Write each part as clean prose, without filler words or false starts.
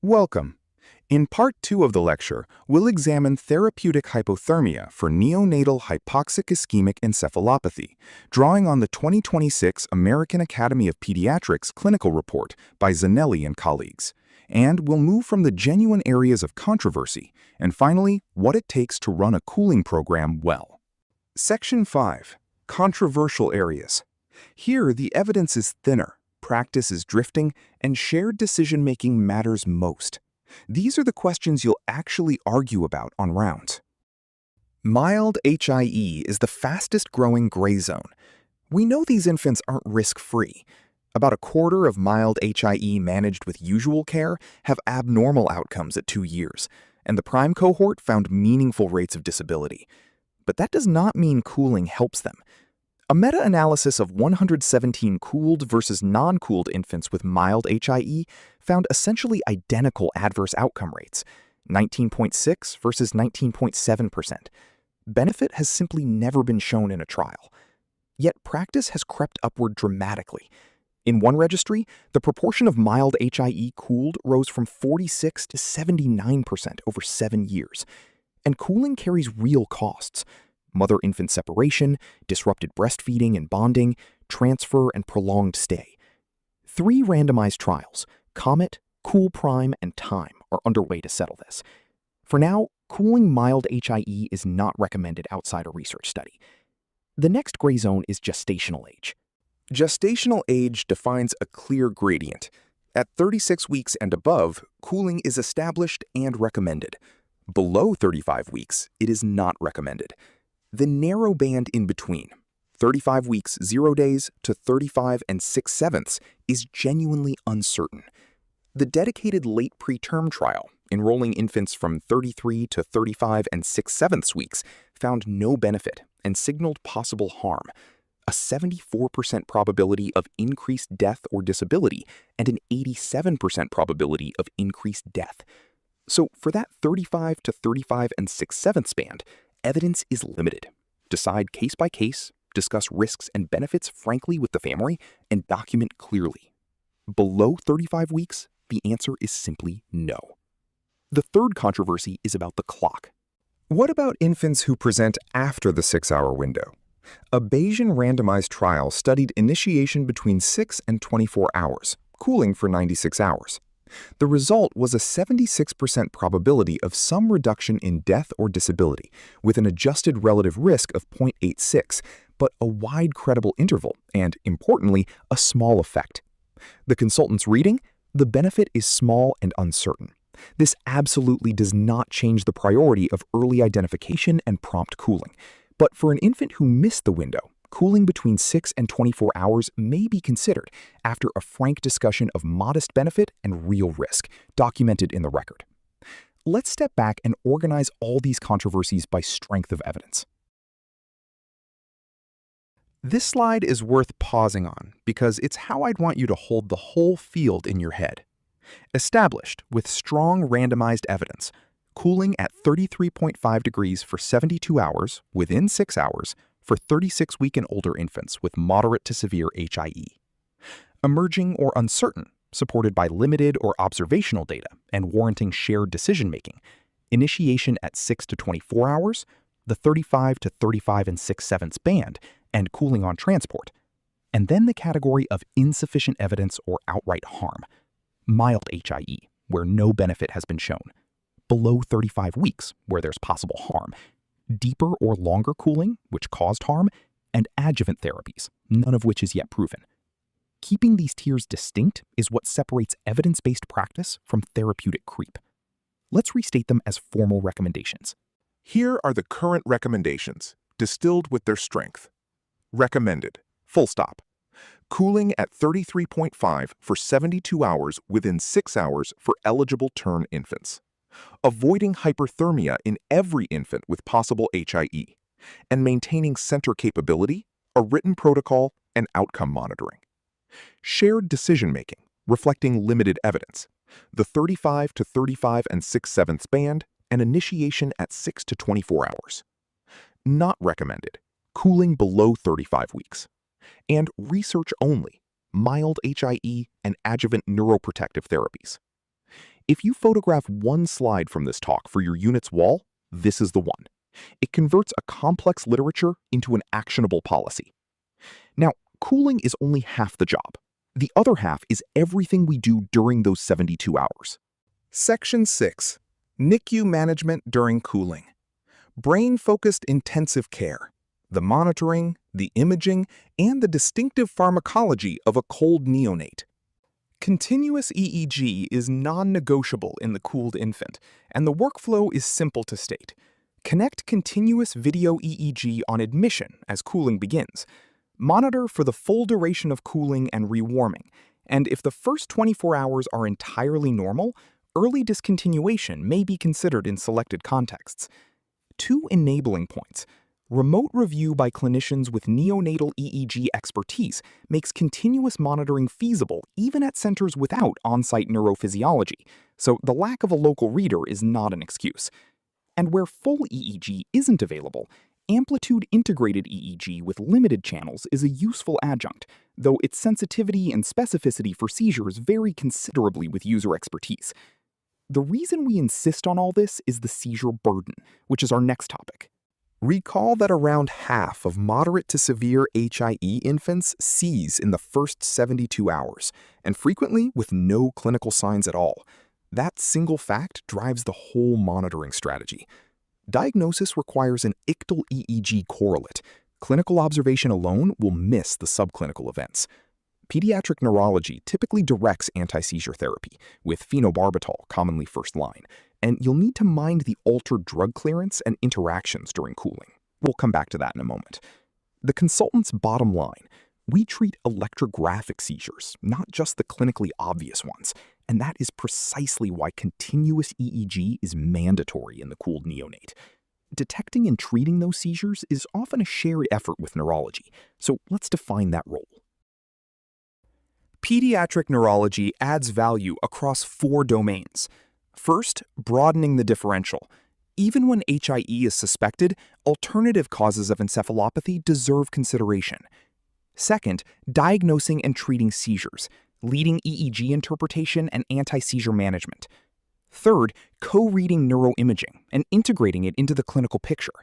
Welcome. In part 2 of the lecture, we'll examine therapeutic hypothermia for neonatal hypoxic-ischemic encephalopathy, drawing on the 2026 American Academy of Pediatrics clinical report by Zanelli and colleagues. And we'll move from the genuine areas of controversy, and finally, what it takes to run a cooling program well. Section 5. Controversial areas. Here, the evidence is thinner, practice is drifting, and shared decision-making matters most. These are the questions you'll actually argue about on rounds. Mild HIE is the fastest-growing gray zone. We know these infants aren't risk-free. About a quarter of mild HIE managed with usual care have abnormal outcomes at 2 years, and the prime cohort found meaningful rates of disability. But that does not mean cooling helps them. A meta-analysis of 117 cooled versus non-cooled infants with mild HIE found essentially identical adverse outcome rates, 19.6 versus 19.7%. Benefit has simply never been shown in a trial. Yet practice has crept upward dramatically. In one registry, the proportion of mild HIE cooled rose from 46 to 79% over 7 years. And cooling carries real costs: mother-infant separation, disrupted breastfeeding and bonding, transfer, and prolonged stay. 3 randomized trials, COMET, Cool Prime, and Time, are underway to settle this. For now, cooling mild HIE is not recommended outside a research study. The next gray zone is gestational age. Gestational age defines a clear gradient. At 36 weeks and above, cooling is established and recommended. Below 35 weeks, it is not recommended. The narrow band in between, 35 weeks 0 days to 35 and 6/7, is genuinely uncertain. The dedicated late preterm trial, enrolling infants from 33 to 35 and 6/7 weeks, found no benefit and signaled possible harm, a 74% probability of increased death or disability and an 87% probability of increased death. So for that 35 to 35 and 6/7 band, evidence is limited. Decide case by case, discuss risks and benefits frankly with the family, and document clearly. Below 35 weeks, the answer is simply no. The third controversy is about the clock. What about infants who present after the 6-hour window? A Bayesian randomized trial studied initiation between 6 and 24 hours, cooling for 96 hours. The result was a 76% probability of some reduction in death or disability, with an adjusted relative risk of 0.86, but a wide credible interval and, importantly, a small effect. The consultant's reading: the benefit is small and uncertain. This absolutely does not change the priority of early identification and prompt cooling. But for an infant who missed the window, cooling between 6 and 24 hours may be considered after a frank discussion of modest benefit and real risk, documented in the record. Let's step back and organize all these controversies by strength of evidence. This slide is worth pausing on because it's how I'd want you to hold the whole field in your head. Established with strong randomized evidence, cooling at 33.5 degrees for 72 hours within 6 hours for 36-week and older infants with moderate to severe HIE. Emerging or uncertain, supported by limited or observational data and warranting shared decision-making. Initiation at 6 to 24 hours, the 35 to 35 and 6/7 band, and cooling on transport. And then the category of insufficient evidence or outright harm. Mild HIE, where no benefit has been shown. Below 35 weeks, where there's possible harm. Deeper or longer cooling, which caused harm, and adjuvant therapies, none of which is yet proven. Keeping these tiers distinct is what separates evidence-based practice from therapeutic creep. Let's restate them as formal recommendations. Here are the current recommendations, distilled with their strength. Recommended, full stop. Cooling at 33.5 for 72 hours within 6 hours for eligible term infants. Avoiding hyperthermia in every infant with possible HIE, and maintaining center capability, a written protocol, and outcome monitoring. Shared decision-making, reflecting limited evidence, the 35 to 35 and 6/7 band, and initiation at 6 to 24 hours. Not recommended, cooling below 35 weeks. And research only, mild HIE and adjuvant neuroprotective therapies. If you photograph one slide from this talk for your unit's wall, this is the one. It converts a complex literature into an actionable policy. Now, cooling is only half the job. The other half is everything we do during those 72 hours. Section 6. NICU Management During Cooling. Brain-focused intensive care. The monitoring, the imaging, and the distinctive pharmacology of a cold neonate. Continuous EEG is non-negotiable in the cooled infant, and the workflow is simple to state. Connect continuous video EEG on admission as cooling begins. Monitor for the full duration of cooling and rewarming, and if the first 24 hours are entirely normal, early discontinuation may be considered in selected contexts. 2 enabling points. Remote review by clinicians with neonatal EEG expertise makes continuous monitoring feasible even at centers without on-site neurophysiology, so the lack of a local reader is not an excuse. And where full EEG isn't available, amplitude-integrated EEG with limited channels is a useful adjunct, though its sensitivity and specificity for seizures vary considerably with user expertise. The reason we insist on all this is the seizure burden, which is our next topic. Recall that around half of moderate to severe HIE infants seize in the first 72 hours, and frequently with no clinical signs at all. That single fact drives the whole monitoring strategy. Diagnosis requires an ictal EEG correlate. Clinical observation alone will miss the subclinical events. Pediatric neurology typically directs anti-seizure therapy, with phenobarbital commonly first line, and you'll need to mind the altered drug clearance and interactions during cooling. We'll come back to that in a moment. The consultant's bottom line: we treat electrographic seizures, not just the clinically obvious ones, and that is precisely why continuous EEG is mandatory in the cooled neonate. Detecting and treating those seizures is often a shared effort with neurology, so let's define that role. Pediatric neurology adds value across 4 domains. First, broadening the differential. Even when HIE is suspected, alternative causes of encephalopathy deserve consideration. Second, diagnosing and treating seizures, leading EEG interpretation and anti-seizure management. Third, co-reading neuroimaging and integrating it into the clinical picture.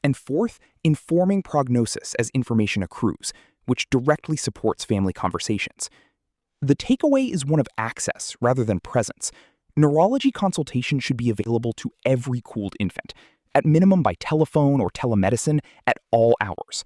And fourth, informing prognosis as information accrues, which directly supports family conversations. The takeaway is one of access rather than presence. Neurology consultation should be available to every cooled infant, at minimum by telephone or telemedicine at all hours.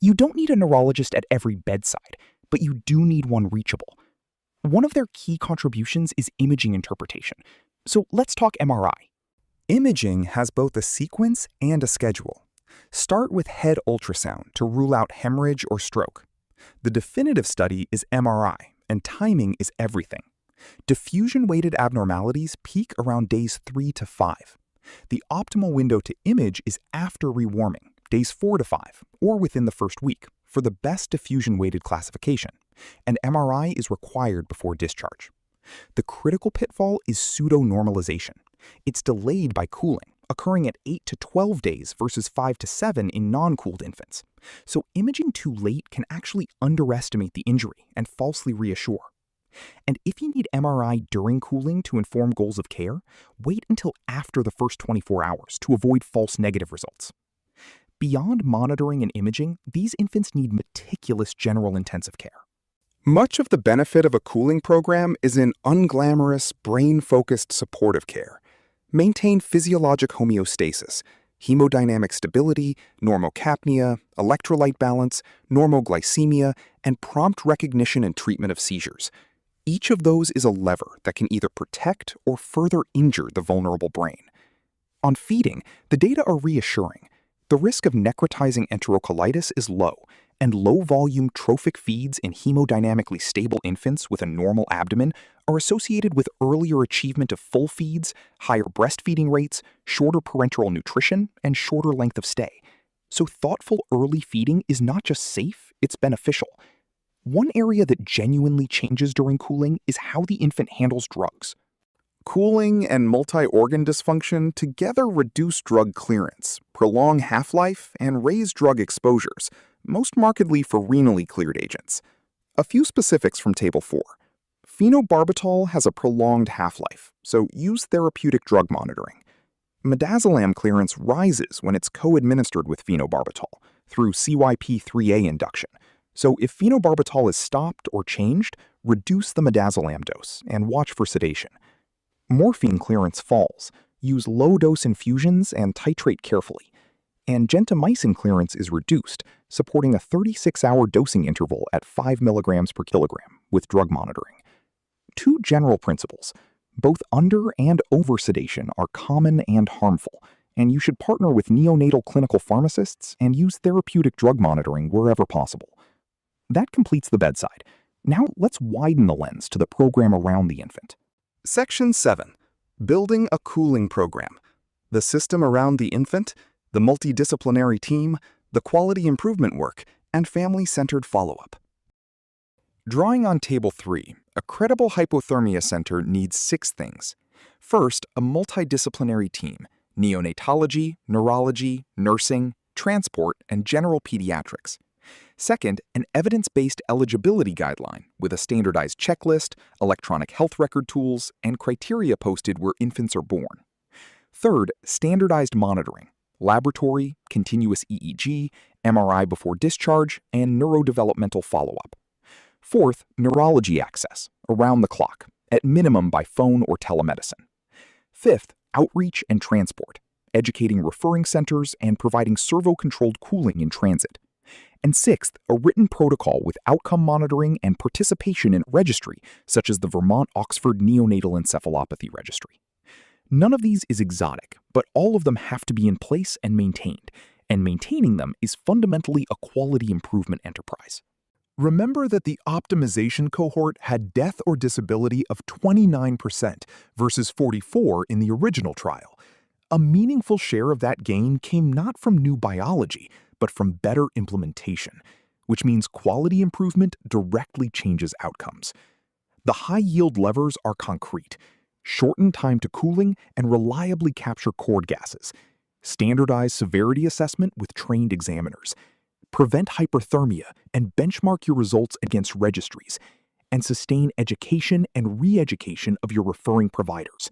You don't need a neurologist at every bedside, but you do need one reachable. One of their key contributions is imaging interpretation. So let's talk MRI. Imaging has both a sequence and a schedule. Start with head ultrasound to rule out hemorrhage or stroke. The definitive study is MRI, and timing is everything. Diffusion-weighted abnormalities peak around days 3 to 5. The optimal window to image is after rewarming, days 4 to 5, or within the first week, for the best diffusion-weighted classification, and MRI is required before discharge. The critical pitfall is pseudo-normalization. It's delayed by cooling, occurring at 8 to 12 days versus 5 to 7 in non-cooled infants. So imaging too late can actually underestimate the injury and falsely reassure. And if you need MRI during cooling to inform goals of care, wait until after the first 24 hours to avoid false negative results. Beyond monitoring and imaging, these infants need meticulous general intensive care. Much of the benefit of a cooling program is in unglamorous, brain-focused supportive care. Maintain physiologic homeostasis, hemodynamic stability, normocapnia, electrolyte balance, normoglycemia, and prompt recognition and treatment of seizures. Each of those is a lever that can either protect or further injure the vulnerable brain. On feeding, the data are reassuring. The risk of necrotizing enterocolitis is low, and low-volume trophic feeds in hemodynamically stable infants with a normal abdomen are associated with earlier achievement of full feeds, higher breastfeeding rates, shorter parenteral nutrition, and shorter length of stay. So thoughtful early feeding is not just safe, it's beneficial. One area that genuinely changes during cooling is how the infant handles drugs. Cooling and multi-organ dysfunction together reduce drug clearance, prolong half-life, and raise drug exposures, most markedly for renally cleared agents. A few specifics from Table 4. Phenobarbital has a prolonged half-life, so use therapeutic drug monitoring. Midazolam clearance rises when it's co-administered with phenobarbital through CYP3A induction. So if phenobarbital is stopped or changed, reduce the midazolam dose and watch for sedation. Morphine clearance falls. Use low-dose infusions and titrate carefully. And gentamicin clearance is reduced, supporting a 36-hour dosing interval at 5 milligrams per kilogram with drug monitoring. Two general principles. Both under and over sedation are common and harmful, and you should partner with neonatal clinical pharmacists and use therapeutic drug monitoring wherever possible. That completes the bedside. Now let's widen the lens to the program around the infant. Section 7. Building a cooling program. The system around the infant, the multidisciplinary team, the quality improvement work, and family-centered follow-up. Drawing on Table 3, a credible hypothermia center needs 6 things. First, a multidisciplinary team: neonatology, neurology, nursing, transport, and general pediatrics. Second, an evidence-based eligibility guideline with a standardized checklist, electronic health record tools, and criteria posted where infants are born. Third, standardized monitoring: laboratory, continuous EEG, MRI before discharge, and neurodevelopmental follow-up. Fourth, neurology access, around the clock, at minimum by phone or telemedicine. Fifth, outreach and transport, educating referring centers and providing servo-controlled cooling in transit. And sixth, a written protocol with outcome monitoring and participation in registry, such as the Vermont-Oxford Neonatal Encephalopathy Registry. None of these is exotic, but all of them have to be in place and maintaining them is fundamentally a quality improvement enterprise. Remember that the optimization cohort had death or disability of 29% versus 44% in the original trial. A meaningful share of that gain came not from new biology, but from better implementation, which means quality improvement directly changes outcomes. The high-yield levers are concrete: shorten time to cooling and reliably capture cord gases, standardize severity assessment with trained examiners, prevent hyperthermia and benchmark your results against registries, and sustain education and re-education of your referring providers.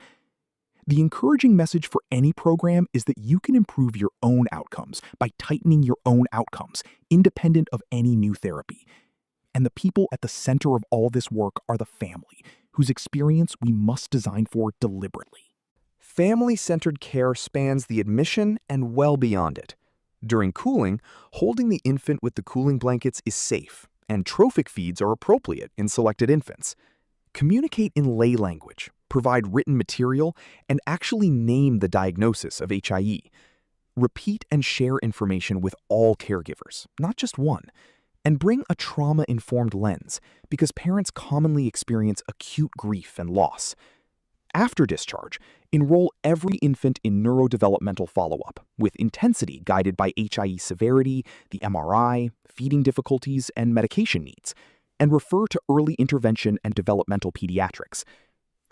The encouraging message for any program is that you can improve your own outcomes by tightening your own outcomes, independent of any new therapy. And the people at the center of all this work are the family, whose experience we must design for deliberately. Family-centered care spans the admission and well beyond it. During cooling, holding the infant with the cooling blankets is safe, and trophic feeds are appropriate in selected infants. Communicate in lay language, provide written material, and actually name the diagnosis of HIE. Repeat and share information with all caregivers, not just one. And bring a trauma-informed lens, because parents commonly experience acute grief and loss. After discharge, enroll every infant in neurodevelopmental follow-up, with intensity guided by HIE severity, the MRI, feeding difficulties, and medication needs, and refer to early intervention and developmental pediatrics.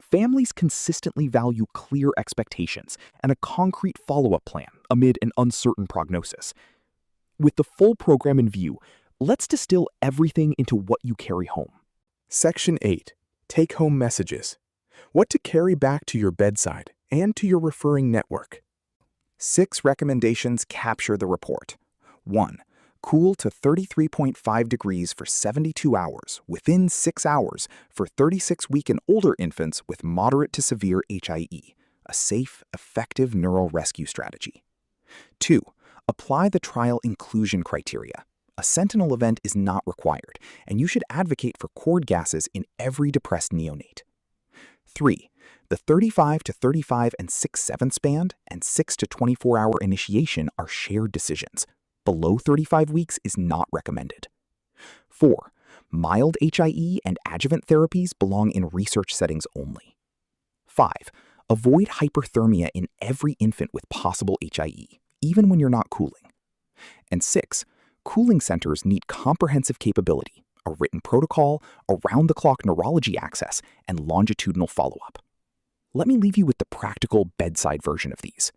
Families consistently value clear expectations and a concrete follow-up plan amid an uncertain prognosis. With the full program in view, let's distill everything into what you carry home. Section 8. Take-home messages. What to carry back to your bedside and to your referring network. 6 recommendations capture the report. 1. Cool to 33.5 degrees for 72 hours within 6 hours for 36-week and older infants with moderate to severe HIE, a safe, effective neural rescue strategy. 2. Apply the trial inclusion criteria. A sentinel event is not required, and you should advocate for cord gases in every depressed neonate. 3. The 35 to 35 and 6-7 span and 6 to 24-hour initiation are shared decisions. Below 35 weeks is not recommended. 4. Mild HIE and adjuvant therapies belong in research settings only. 5. Avoid hyperthermia in every infant with possible HIE, even when you're not cooling. And 6. Cooling centers need comprehensive capability, a written protocol, around-the-clock neurology access, and longitudinal follow-up. Let me leave you with the practical bedside version of these.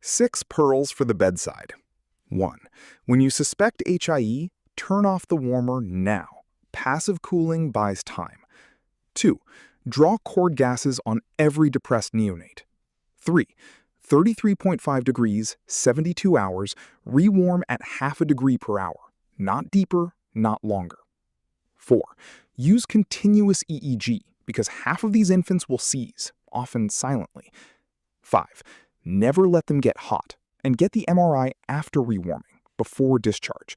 6 pearls for the bedside. 1. When you suspect HIE, turn off the warmer now. Passive cooling buys time. 2. Draw cord gases on every depressed neonate. 3. 33.5 degrees, 72 hours, rewarm at half a degree per hour. Not deeper, not longer. 4. Use continuous EEG because half of these infants will seize, often silently. 5. Never let them get hot and get the MRI after rewarming, before discharge.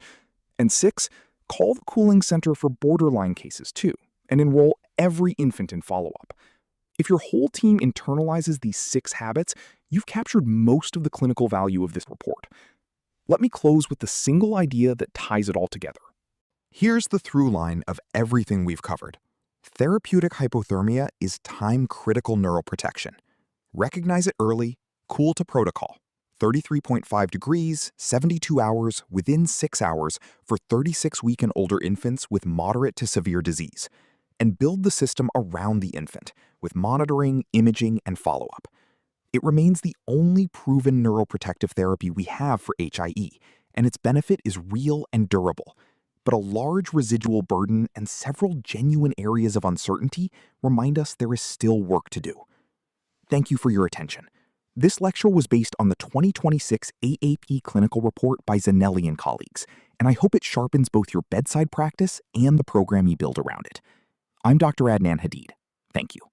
And 6. Call the cooling center for borderline cases too, and enroll every infant in follow-up. If your whole team internalizes these 6 habits, you've captured most of the clinical value of this report. Let me close with the single idea that ties it all together. Here's the through line of everything we've covered. Therapeutic hypothermia is time-critical neuroprotection. Recognize it early, cool to protocol. 33.5 degrees, 72 hours, within 6 hours for 36-week and older infants with moderate to severe disease. And build the system around the infant with monitoring, imaging, and follow-up. It remains the only proven neuroprotective therapy we have for HIE, and its benefit is real and durable. But a large residual burden and several genuine areas of uncertainty remind us there is still work to do. Thank you for your attention. This lecture was based on the 2026 AAP clinical report by Zanelli and colleagues, and I hope it sharpens both your bedside practice and the program you build around it. I'm Dr. Adnan Hadid. Thank you.